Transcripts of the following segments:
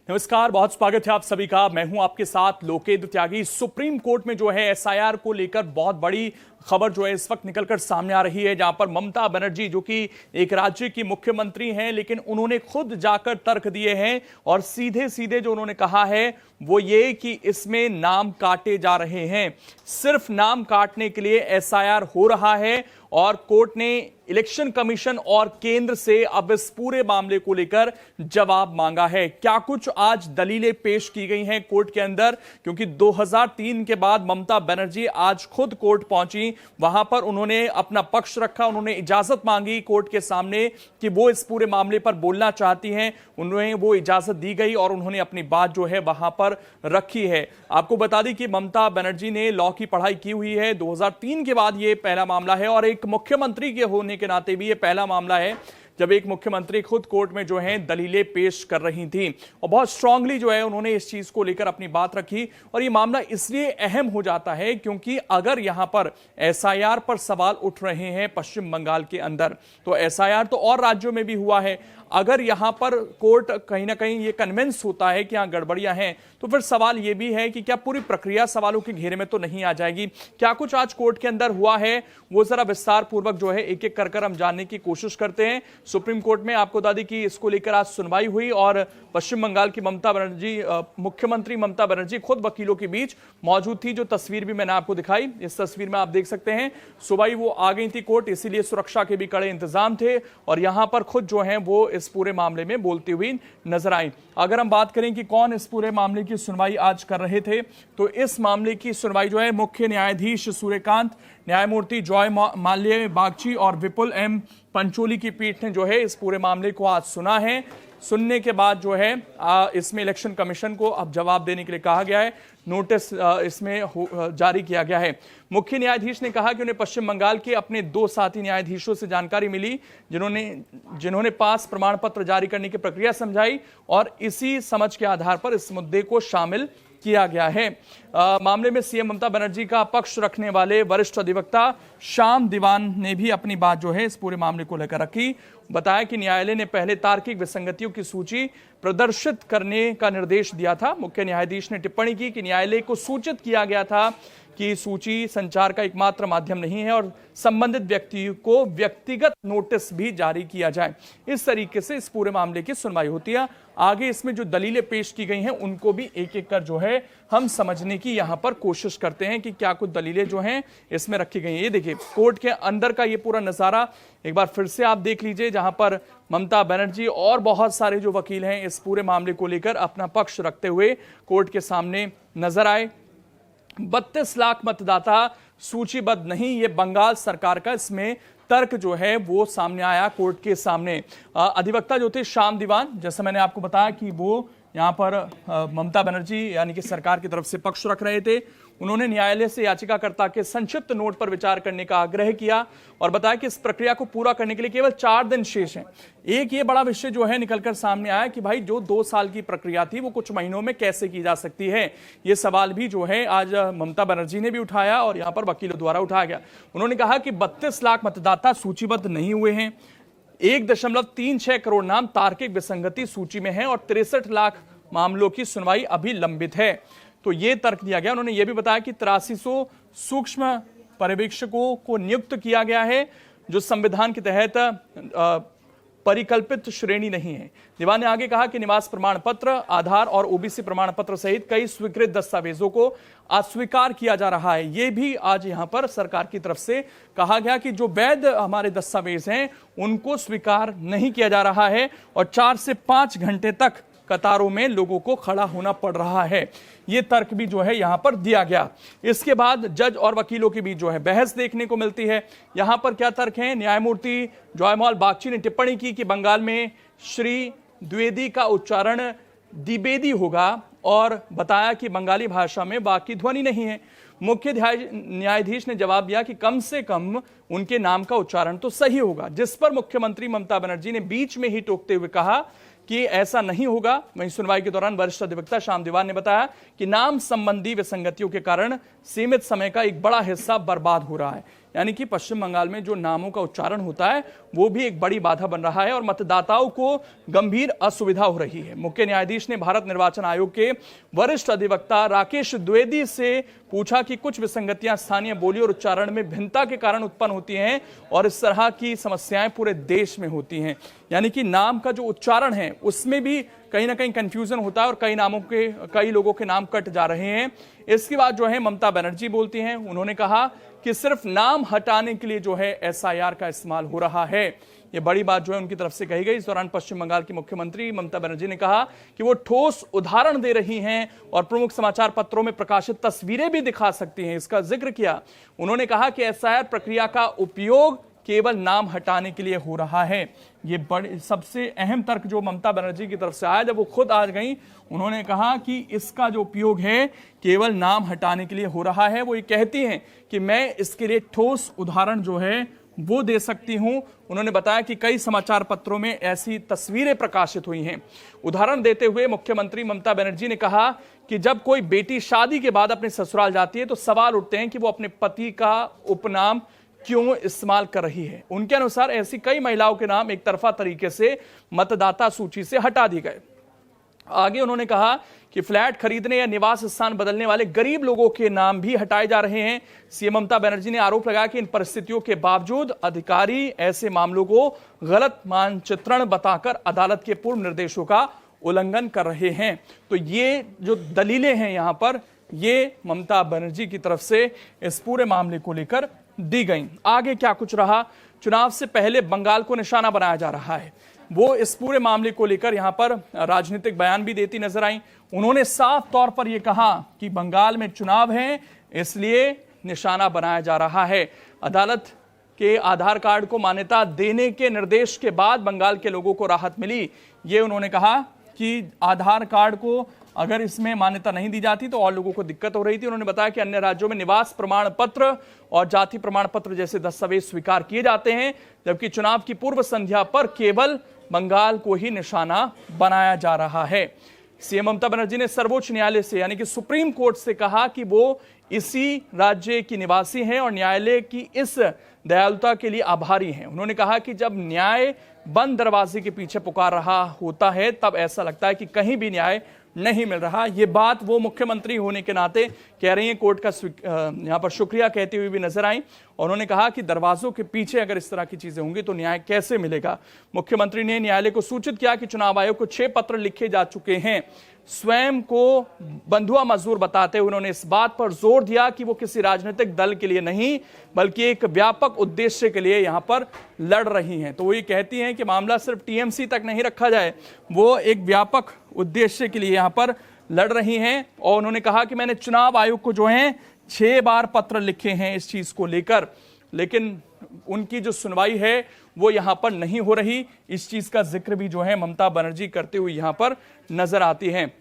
नमस्कार, बहुत स्वागत है आप सभी का। मैं हूं आपके साथ लोकेंद्र त्यागी। सुप्रीम कोर्ट में जो है एसआईआर को लेकर बहुत बड़ी खबर जो है इस वक्त निकलकर सामने आ रही है, जहां पर ममता बनर्जी जो कि एक राज्य की मुख्यमंत्री हैं, लेकिन उन्होंने खुद जाकर तर्क दिए हैं और सीधे सीधे जो उन्होंने कहा है वो ये कि इसमें नाम काटे जा रहे हैं। सिर्फ नाम काटने के लिए एसआईआर हो रहा है और कोर्ट ने इलेक्शन कमीशन और केंद्र से अब इस पूरे मामले को लेकर जवाब मांगा है। क्या कुछ आज दलीलें पेश की गई हैं कोर्ट के अंदर, क्योंकि 2003 के बाद ममता बनर्जी आज खुद कोर्ट पहुंची, वहां पर उन्होंने अपना पक्ष रखा, उन्होंने इजाजत मांगी कोर्ट के सामने कि वो इस पूरे मामले पर बोलना चाहती हैं। उन्हें वो इजाजत दी गई और उन्होंने अपनी बात जो है वहां पर रखी है। आपको बता दें कि ममता बनर्जी ने लॉ की पढ़ाई की हुई है। 2003 के बाद ये पहला मामला है और एक मुख्यमंत्री के होने के नाते भी ये पहला मामला है जब एक मुख्यमंत्री खुद कोर्ट में जो है दलीलें पेश कर रही थी और बहुत स्ट्रांगली जो है उन्होंने इस चीज को लेकर अपनी बात रखी। और ये मामला इसलिए अहम हो जाता है क्योंकि अगर यहां पर एसआईआर पर सवाल उठ रहे हैं पश्चिम बंगाल के अंदर, तो एसआईआर तो और राज्यों में भी हुआ है। अगर यहां पर कोर्ट कहीं ना कहीं ये कन्विंस होता है कि यहां गड़बड़ियां हैं, तो फिर सवाल ये भी है कि क्या पूरी प्रक्रिया सवालों के घेरे में तो नहीं आ जाएगी। क्या कुछ आज कोर्ट के अंदर हुआ है वो जरा विस्तार पूर्वक जो है एक एक कर हम जानने की कोशिश करते हैं। सुप्रीम कोर्ट में आपको बता दें कि इसको लेकर आज सुनवाई हुई और पश्चिम बंगाल की ममता बनर्जी, मुख्यमंत्री ममता बनर्जी खुद वकीलों के बीच मौजूद थी। जो तस्वीर भी मैंने आपको दिखाई, इस तस्वीर में आप देख सकते हैं सुबह वो आ गई थी कोर्ट, इसीलिए सुरक्षा के भी कड़े इंतजाम थे और यहां पर खुद जो है वो इस पूरे मामले में बोलती हुई नजर आई। अगर हम बात करें कि कौन इस पूरे मामले की सुनवाई आज कर रहे थे, तो इस मामले की सुनवाई जो है मुख्य न्यायाधीश सूर्यकांत, न्यायमूर्ति जॉय माल्य बागची और विपुल एम पंचोली की पीठ ने जो है इस पूरे मामले को आज सुना है। सुनने के बाद जो है इसमें इलेक्शन कमीशन को अब जवाब देने के लिए कहा गया है। नोटिस इसमें जारी किया गया है। मुख्य न्यायाधीश ने कहा कि उन्हें पश्चिम बंगाल के अपने 2 साथी न्यायाधीशों से जानकारी मिली जिन्होंने पास प्रमाण पत्र जारी करने की प्रक्रिया समझाई और इसी समझ के आधार पर इस मुद्दे को शामिल किया गया है। मामले में सीएम ममता बनर्जी का पक्ष रखने वाले वरिष्ठ अधिवक्ता श्याम दीवान ने भी अपनी बात जो है इस पूरे मामले को लेकर रखी। बताया कि न्यायालय ने पहले तार्किक विसंगतियों की सूची प्रदर्शित करने का निर्देश दिया था। मुख्य न्यायाधीश ने टिप्पणी की कि न्यायालय को सूचित किया गया था कि सूची संचार का एकमात्र माध्यम नहीं है और संबंधित व्यक्ति को व्यक्तिगत नोटिस भी जारी किया जाए। इस तरीके से इस पूरे मामले की सुनवाई होती है। आगे इसमें जो दलीलें पेश की गई हैं उनको भी एक एक कर जो है हम समझने की यहां पर कोशिश करते हैं कि क्या कुछ दलीलें जो हैं इसमें रखी गई हैं। ये देखिए कोर्ट के अंदर का ये पूरा नजारा एक बार फिर से आप देख लीजिए, जहां पर ममता बनर्जी और बहुत सारे जो वकील हैं इस पूरे मामले को लेकर अपना पक्ष रखते हुए कोर्ट के सामने नजर आए। 32 लाख मतदाता सूचीबद्ध नहीं, ये बंगाल सरकार का इसमें तर्क जो है वो सामने आया कोर्ट के सामने। अधिवक्ता जो थे श्याम दीवान, जैसा मैंने आपको बताया कि वो यहाँ पर ममता बनर्जी यानी कि सरकार की तरफ से पक्ष रख रहे थे। उन्होंने न्यायालय से याचिकाकर्ता के संक्षिप्त नोट पर विचार करने का आग्रह किया और बताया कि इस प्रक्रिया को पूरा करने के लिए केवल 4 दिन शेष हैं। एक ये बड़ा विषय जो है निकलकर सामने आया कि भाई जो 2 साल की प्रक्रिया थी वो कुछ महीनों में कैसे की जा सकती है। ये सवाल भी जो है आज ममता बनर्जी ने भी उठाया और यहाँ पर वकीलों द्वारा उठाया गया। उन्होंने कहा कि 32 लाख मतदाता सूचीबद्ध नहीं हुए हैं, 1.36 करोड़ नाम तार्किक विसंगति सूची में है और 63 लाख मामलों की सुनवाई अभी लंबित है। तो ये तर्क दिया गया। उन्होंने ये भी बताया कि 8300 सूक्ष्म पर्यवेक्षकों को नियुक्त किया गया है जो संविधान के तहत परिकल्पित श्रेणी नहीं है। दीवान ने आगे कहा कि निवास प्रमाण पत्र, आधार और ओबीसी प्रमाण पत्र सहित कई स्वीकृत दस्तावेजों को अस्वीकार किया जा रहा है। ये भी आज यहां पर सरकार की तरफ से कहा गया कि जो वैध हमारे दस्तावेज हैं उनको स्वीकार नहीं किया जा रहा है और 4 से 5 घंटे तक कतारों में लोगों को खड़ा होना पड़ रहा है। ये तर्क भी जो है यहां पर दिया गया। इसके बाद जज और वकीलों के बीच जो है बहस देखने को मिलती है। यहां पर क्या तर्क है, न्यायमूर्ति जॉयमाल बागची ने टिप्पणी की कि बंगाल में श्री द्विवेदी का उच्चारण द्विवेदी होगा और बताया कि बंगाली भाषा में वाक की ध्वनि नहीं है। मुख्य न्यायाधीश ने जवाब दिया कि कम से कम उनके नाम का उच्चारण तो सही होगा, जिस पर मुख्यमंत्री ममता बनर्जी ने बीच में ही टोकते हुए कहा कि ऐसा नहीं होगा। वहीं सुनवाई के दौरान वरिष्ठ अधिवक्ता श्याम दीवान ने बताया कि नाम संबंधी विसंगतियों के कारण सीमित समय का एक बड़ा हिस्सा बर्बाद हो रहा है। यानी कि पश्चिम बंगाल में जो नामों का उच्चारण होता है वो भी एक बड़ी बाधा बन रहा है और मतदाताओं को गंभीर असुविधा हो रही है। मुख्य न्यायाधीश ने भारत निर्वाचन आयोग के वरिष्ठ अधिवक्ता राकेश द्विवेदी से पूछा कि कुछ विसंगतियां स्थानीय बोली और उच्चारण में भिन्नता के कारण उत्पन्न होती हैं और इस तरह की समस्याएं पूरे देश में होती हैं। यानी कि नाम का जो उच्चारण है उसमें भी कहीं ना कहीं कंफ्यूजन होता है और कई लोगों के नाम कट जा रहे हैं। इसके बाद जो है ममता बनर्जी बोलती हैं, उन्होंने कहा कि सिर्फ नाम हटाने के लिए जो है एसआईआर का इस्तेमाल हो रहा है। ये बड़ी बात जो है उनकी तरफ से कही गई। इस दौरान पश्चिम बंगाल की मुख्यमंत्री ममता बनर्जी ने कहा कि वो ठोस उदाहरण दे रही हैं और प्रमुख समाचार पत्रों में प्रकाशित तस्वीरें भी दिखा सकती हैं, इसका जिक्र किया। उन्होंने कहा कि एसआईआर प्रक्रिया का उपयोग केवल नाम हटाने के लिए हो रहा है। ये बड़े सबसे अहम तर्क जो ममता बनर्जी की तरफ से आया, जब वो खुद आज गई, उन्होंने कहा कि इसका जो उपयोग है केवल नाम हटाने के लिए हो रहा है। वो ये कहती हैं कि मैं इसके लिए ठोस उदाहरण जो है वो दे सकती हूं। उन्होंने बताया कि कई समाचार पत्रों में ऐसी तस्वीरें प्रकाशित हुई हैं। उदाहरण देते हुए मुख्यमंत्री ममता बनर्जी ने कहा कि जब कोई बेटी शादी के बाद अपने ससुराल जाती है तो सवाल उठते हैं कि वो अपने पति का उपनाम क्यों इस्तेमाल कर रही है। उनके अनुसार ऐसी कई महिलाओं के नाम एक तरफा तरीके से मतदाता सूची से हटा दिए गए। आगे उन्होंने कहा कि फ्लैट खरीदने या निवास स्थान बदलने वाले गरीब लोगों के नाम भी हटाए जा रहे हैं। सीएम ममता बनर्जी ने आरोप लगाया कि इन परिस्थितियों के बावजूद अधिकारी ऐसे मामलों को गलत मानचित्रण बताकर अदालत के पूर्व निर्देशों का उल्लंघन कर रहे हैं। तो ये जो दलीलें हैं यहां पर, ये ममता बनर्जी की तरफ से इस पूरे मामले को लेकर दी गई। आगे क्या कुछ रहा, चुनाव से पहले बंगाल को निशाना बनाया जा रहा है। वो इस पूरे मामले को लेकर यहां पर राजनीतिक बयान भी देती नजर आई। उन्होंने साफ तौर पर यह कहा कि बंगाल में चुनाव है इसलिए निशाना बनाया जा रहा है। अदालत के आधार कार्ड को मान्यता देने के निर्देश के बाद बंगाल के लोगों को राहत मिली। ये उन्होंने कहा कि आधार कार्ड को अगर इसमें मान्यता नहीं दी जाती तो और लोगों को दिक्कत हो रही थी। उन्होंने बताया कि अन्य राज्यों में निवास प्रमाण पत्र और जाति प्रमाण पत्र जैसे दस्तावेज स्वीकार किए जाते हैं, जबकि चुनाव की पूर्व संध्या पर केवल बंगाल को ही निशाना बनाया जा रहा है। सीएम ममता बनर्जी ने सर्वोच्च न्यायालय से यानी कि सुप्रीम कोर्ट से कहा कि वो इसी राज्य की निवासी हैं और न्यायालय की इस दयालुता के लिए आभारी हैं। उन्होंने कहा कि जब न्याय बंद दरवाजे के पीछे पुकार रहा होता है तब ऐसा लगता है कि कहीं भी न्याय नहीं मिल रहा। ये बात वो मुख्यमंत्री होने के नाते कह रही हैं, कोर्ट का यहां पर शुक्रिया कहते हुए भी नजर आई। और उन्होंने कहा कि दरवाजों के पीछे अगर इस तरह की चीजें होंगी तो न्याय कैसे मिलेगा। मुख्यमंत्री ने न्यायालय को सूचित किया कि चुनाव आयोग को 6 पत्र लिखे जा चुके हैं। स्वयं को बंधुआ मजदूर बताते हुए उन्होंने इस बात पर जोर दिया कि वो किसी राजनीतिक दल के लिए नहीं बल्कि एक व्यापक उद्देश्य के लिए यहां पर लड़ रही हैं। तो वो ये कहती हैं कि मामला सिर्फ टीएमसी तक नहीं रखा जाए, वो एक व्यापक उद्देश्य के लिए यहां पर लड़ रही हैं। और उन्होंने कहा कि मैंने चुनाव आयोग को जो है 6 बार पत्र लिखे हैं इस चीज को लेकर, लेकिन उनकी जो सुनवाई है वो यहां पर नहीं हो रही। इस चीज का जिक्र भी जो है ममता बनर्जी करते हुए यहां पर नजर आती हैं।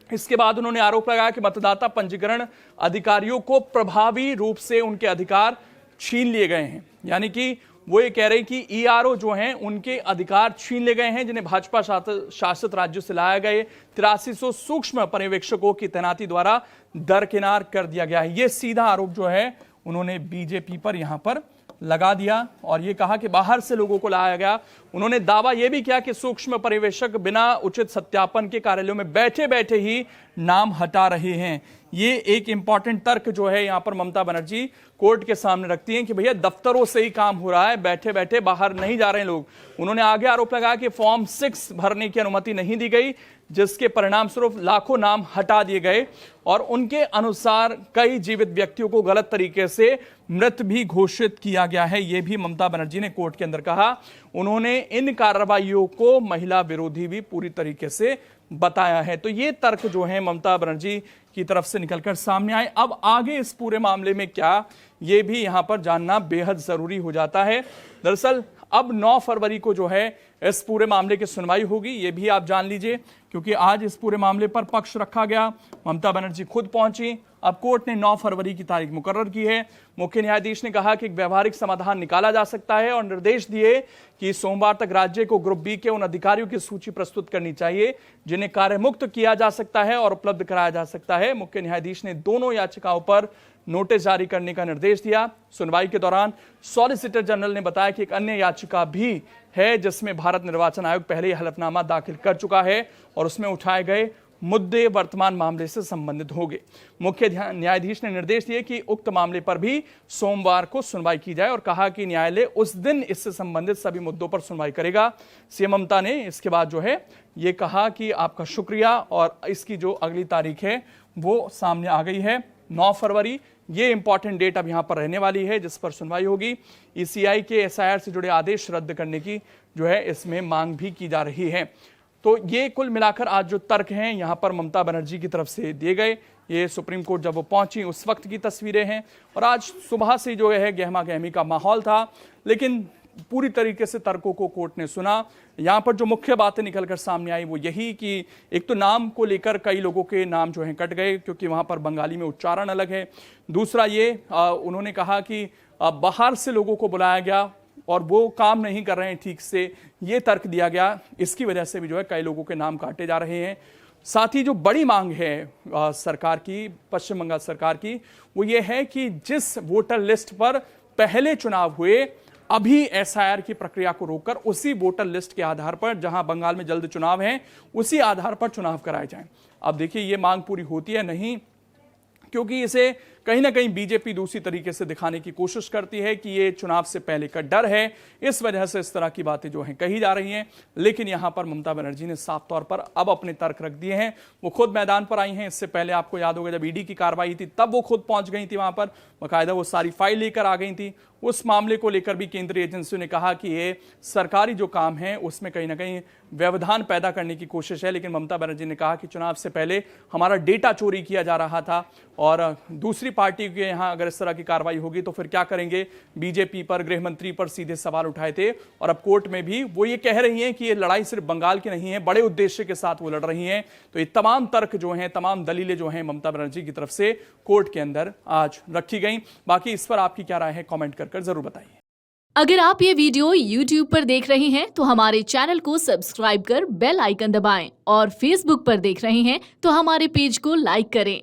इसके बाद उन्होंने आरोप लगाया कि मतदाता पंजीकरण अधिकारियों को प्रभावी रूप से उनके अधिकार छीन लिए गए हैं। यानी कि वो ये कह रहे हैं कि ईआरओ जो हैं उनके अधिकार छीन लिए गए हैं, जिन्हें भाजपा शासित राज्यों से लाए गए 8300 सूक्ष्म पर्यवेक्षकों की तैनाती द्वारा दरकिनार कर दिया गया है। ये सीधा आरोप जो है उन्होंने बीजेपी पर यहां पर लगा दिया और ये कहा कि बाहर से लोगों को लाया गया। उन्होंने दावा यह भी किया कि सूक्ष्म पर्यवेक्षक बिना उचित सत्यापन के कार्यालयों में बैठे बैठे ही नाम हटा रहे हैं। ये एक इंपॉर्टेंट तर्क जो है यहां पर ममता बनर्जी कोर्ट के सामने रखती हैं कि भैया दफ्तरों से ही काम हो रहा है, बैठे बैठे बाहर नहीं जा रहे हैं लोग। उन्होंने आगे आरोप लगाया कि फॉर्म 6 भरने की अनुमति नहीं दी गई, जिसके परिणाम स्वरूप लाखों नाम हटा दिए गए और उनके अनुसार कई जीवित व्यक्तियों को गलत तरीके से मृत भी घोषित किया गया है। यह भी ममता बनर्जी ने कोर्ट के अंदर कहा। उन्होंने इन कार्रवाइयों को महिला विरोधी भी पूरी तरीके से बताया है। तो ये तर्क जो है ममता बनर्जी की तरफ से निकलकर सामने आए। अब आगे इस पूरे मामले में क्या, ये भी यहां पर जानना बेहद जरूरी हो जाता है। दरअसल अब 9 फरवरी को जो है इस पूरे मामले की सुनवाई होगी, ये भी आप जान लीजिए। क्योंकि आज इस पूरे मामले पर पक्ष रखा गया। ममता बनर्जी खुद पहुंची। अब कोर्ट ने 9 फरवरी की तारीख मुकर्रर की है। मुख्य न्यायाधीश ने कहा कि एक व्यवहारिक समाधान निकाला जा सकता है और निर्देश दिए कि सोमवार तक राज्य को ग्रुप बी के उन अधिकारियों की सूची प्रस्तुत करनी चाहिए जिन्हें कार्यमुक्त किया जा सकता है और उपलब्ध कराया जा सकता है। मुख्य न्यायाधीश ने दोनों याचिकाओं पर नोटिस जारी करने का निर्देश दिया। सुनवाई के दौरान सॉलिसिटर जनरल ने बताया कि एक अन्य याचिका भी है जिसमें भारत निर्वाचन आयोग पहले ही हलफनामा दाखिल कर चुका है और उसमें उठाए गए मुद्दे वर्तमान मामले से संबंधित होंगे। मुख्य न्यायाधीश ने निर्देश दिए कि उक्त मामले पर भी सोमवार को सुनवाई की जाए और कहा कि न्यायालय उस दिन इससे संबंधित सभी मुद्दों पर सुनवाई करेगा। सीएम ममता ने इसके बाद जो है ये कहा कि आपका शुक्रिया और इसकी जो अगली तारीख है वो सामने आ गई है 9 फरवरी। ये इंपॉर्टेंट डेट अब यहां पर रहने वाली है जिस पर सुनवाई होगी। ईसीआई के एसआईआर से जुड़े आदेश रद्द करने की जो है इसमें मांग भी की जा रही है। तो ये कुल मिलाकर आज जो तर्क हैं यहां पर ममता बनर्जी की तरफ से दिए गए। ये सुप्रीम कोर्ट जब वो पहुंची उस वक्त की तस्वीरें हैं और आज सुबह से जो है गहमा गहमी का माहौल था, लेकिन पूरी तरीके से तर्कों को कोर्ट ने सुना। यहां पर जो मुख्य बातें निकलकर सामने आई वो यही कि एक तो नाम को लेकर कई लोगों के नाम जो हैं कट गए क्योंकि वहां पर बंगाली में उच्चारण अलग है। दूसरा ये उन्होंने कहा कि बाहर से लोगों को बुलाया गया और वो काम नहीं कर रहे हैं ठीक से, ये तर्क दिया गया। इसकी वजह से भी जो है कई लोगों के नाम काटे जा रहे हैं। साथ ही जो बड़ी मांग है सरकार की, पश्चिम बंगाल सरकार की, वो ये है कि जिस वोटर लिस्ट पर पहले चुनाव हुए अभी एसआईआर की प्रक्रिया को रोककर उसी वोटर लिस्ट के आधार पर, जहां बंगाल में जल्द चुनाव है, उसी आधार पर चुनाव कराए जाएं। अब देखिए ये मांग पूरी होती है नहीं, क्योंकि इसे कहीं ना कहीं बीजेपी दूसरी तरीके से दिखाने की कोशिश करती है कि ये चुनाव से पहले का डर है, इस वजह से इस तरह की बातें जो हैं कही जा रही हैं। लेकिन यहां पर ममता बनर्जी ने साफ तौर पर अब अपने तर्क रख दिए हैं। वो खुद मैदान पर आई हैं। इससे पहले आपको याद होगा जब ईडी की कार्रवाई थी तब वो खुद पहुंच गई थी वहां पर, बाकायदा वो सारी फाइल लेकर आ गई थी। उस मामले को लेकर भी केंद्रीय एजेंसियों ने कहा कि ये सरकारी जो काम है उसमें कहीं ना कहीं व्यवधान पैदा करने की कोशिश है। लेकिन ममता बनर्जी ने कहा कि चुनाव से पहले हमारा डेटा चोरी किया जा रहा था और दूसरी पार्टी के यहां अगर इस तरह की कार्रवाई होगी तो फिर क्या करेंगे। बीजेपी पर, गृह मंत्री पर सीधे सवाल उठाए थे और अब कोर्ट में भी वो ये कह रही हैं कि ये लड़ाई सिर्फ बंगाल की नहीं है, बड़े उद्देश्य के साथ वो लड़ रही हैं। तो ये तमाम तर्क जो हैं, तमाम दलीलें जो हैं ममता बनर्जी की तरफ से कोर्ट के अंदर आज रखी गई। बाकी इस पर आपकी क्या राय है कमेंट कर जरूर बताइए। अगर आप ये वीडियो YouTube पर देख रहे हैं तो हमारे चैनल को सब्सक्राइब कर बेल आइकन दबाएं और Facebook पर देख रहे हैं तो हमारे पेज को लाइक करें।